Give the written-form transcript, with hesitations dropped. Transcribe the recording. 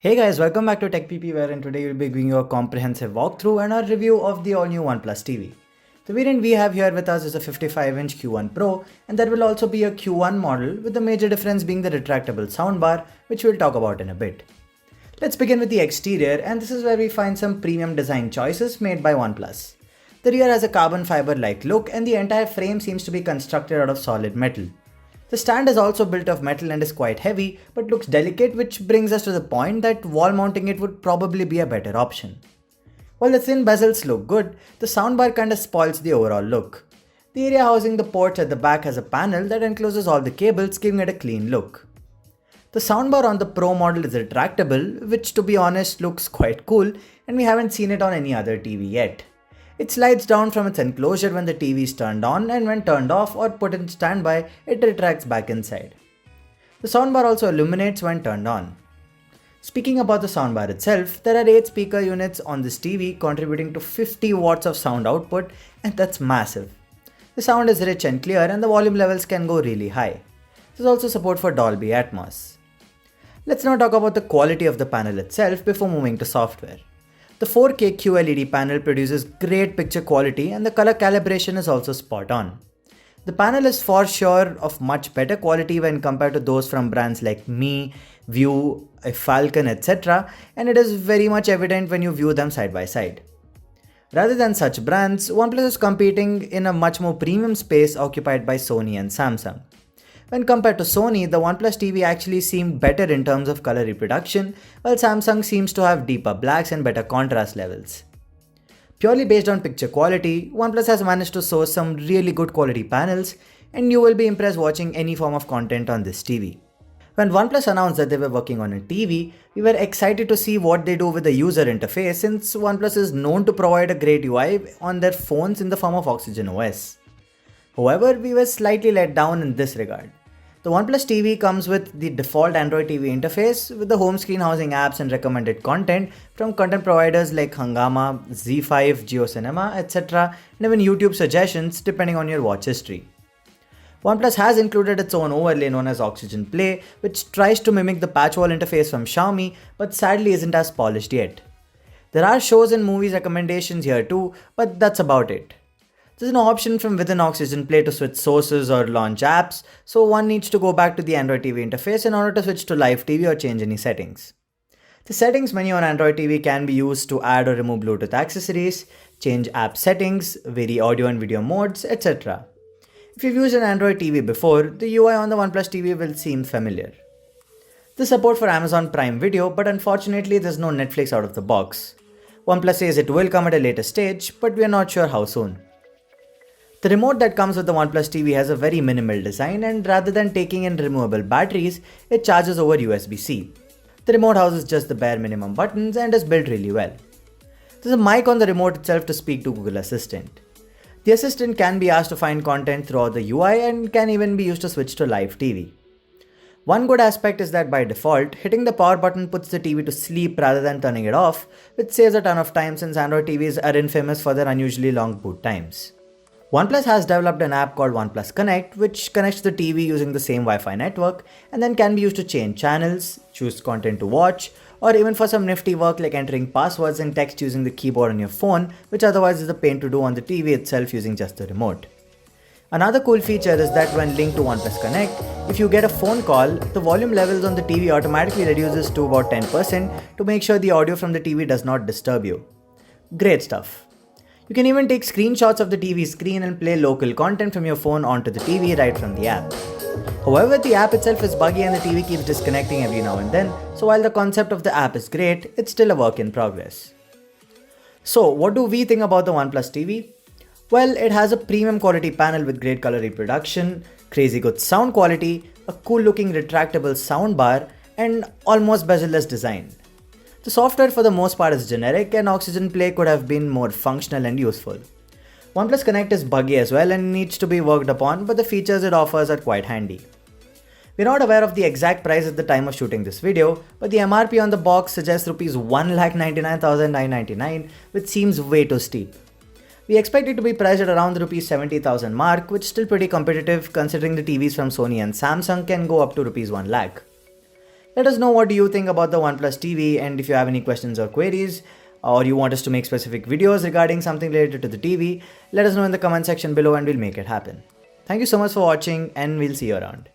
Hey guys, welcome back to TechPP wherein today we'll be giving you a comprehensive walkthrough and our review of the all-new OnePlus TV. The variant we have here with us is a 55-inch Q1 Pro, and there will also be a Q1 model, with the major difference being the retractable soundbar, which we'll talk about in a bit. Let's begin with the exterior, and this is where we find some premium design choices made by OnePlus. The rear has a carbon fiber-like look, and the entire frame seems to be constructed out of solid metal. The stand is also built of metal and is quite heavy, but looks delicate, which brings us to the point that wall mounting it would probably be a better option. While the thin bezels look good, the soundbar kinda spoils the overall look. The area housing the ports at the back has a panel that encloses all the cables, giving it a clean look. The soundbar on the Pro model is retractable, which to be honest looks quite cool, and we haven't seen it on any other TV yet. It slides down from its enclosure when the TV is turned on, and when turned off or put in standby, it retracts back inside. The soundbar also illuminates when turned on. Speaking about the soundbar itself, there are 8 speaker units on this TV contributing to 50 watts of sound output, and that's massive. The sound is rich and clear, and the volume levels can go really high. There's also support for Dolby Atmos. Let's now talk about the quality of the panel itself before moving to software. The 4K QLED panel produces great picture quality, and the color calibration is also spot on. The panel is for sure of much better quality when compared to those from brands like Mi, View, Falcon, etc., and it is very much evident when you view them side by side. Rather than such brands, OnePlus is competing in a much more premium space occupied by Sony and Samsung. When compared to Sony, the OnePlus TV actually seemed better in terms of color reproduction, while Samsung seems to have deeper blacks and better contrast levels. Purely based on picture quality, OnePlus has managed to source some really good quality panels, and you will be impressed watching any form of content on this TV. When OnePlus announced that they were working on a TV, we were excited to see what they do with the user interface, since OnePlus is known to provide a great UI on their phones in the form of Oxygen OS. However, we were slightly let down in this regard. The OnePlus TV comes with the default Android TV interface, with the home screen housing apps and recommended content from content providers like Hungama, Z5, JioCinema, etc., and even YouTube suggestions depending on your watch history. OnePlus has included its own overlay known as Oxygen Play, which tries to mimic the patchwall interface from Xiaomi, but sadly isn't as polished yet. There are shows and movies recommendations here too, but that's about it. There's no option from within Oxygen Play to switch sources or launch apps, so one needs to go back to the Android TV interface in order to switch to Live TV or change any settings. The settings menu on Android TV can be used to add or remove Bluetooth accessories, change app settings, vary audio and video modes, etc. If you've used an Android TV before, the UI on the OnePlus TV will seem familiar. There's support for Amazon Prime Video, but unfortunately there's no Netflix out of the box. OnePlus says it will come at a later stage, but we're not sure how soon. The remote that comes with the OnePlus TV has a very minimal design, and rather than taking in removable batteries, it charges over USB-C. The remote houses just the bare minimum buttons and is built really well. There's a mic on the remote itself to speak to Google Assistant. The Assistant can be asked to find content throughout the UI and can even be used to switch to Live TV. One good aspect is that by default, hitting the power button puts the TV to sleep rather than turning it off, which saves a ton of time since Android TVs are infamous for their unusually long boot times. OnePlus has developed an app called OnePlus Connect, which connects the TV using the same Wi-Fi network and then can be used to change channels, choose content to watch, or even for some nifty work like entering passwords and text using the keyboard on your phone, which otherwise is a pain to do on the TV itself using just the remote. Another cool feature is that when linked to OnePlus Connect, if you get a phone call, the volume levels on the TV automatically reduces to about 10% to make sure the audio from the TV does not disturb you. Great stuff. You can even take screenshots of the TV screen and play local content from your phone onto the TV right from the app. However, the app itself is buggy and the TV keeps disconnecting every now and then, so while the concept of the app is great, it's still a work in progress. So, what do we think about the OnePlus TV? Well, it has a premium quality panel with great color reproduction, crazy good sound quality, a cool looking retractable soundbar, and almost bezel-less design. The software for the most part is generic, and Oxygen Play could have been more functional and useful. OnePlus Connect is buggy as well and needs to be worked upon, but the features it offers are quite handy. We're not aware of the exact price at the time of shooting this video, but the MRP on the box suggests Rs 1,99,999, which seems way too steep. We expect it to be priced at around the Rs 70,000 mark, which is still pretty competitive considering the TVs from Sony and Samsung can go up to Rs 1 lakh. Let us know what do you think about the OnePlus TV, and if you have any questions or queries, or you want us to make specific videos regarding something related to the TV, let us know in the comment section below and we'll make it happen. Thank you so much for watching, and we'll see you around.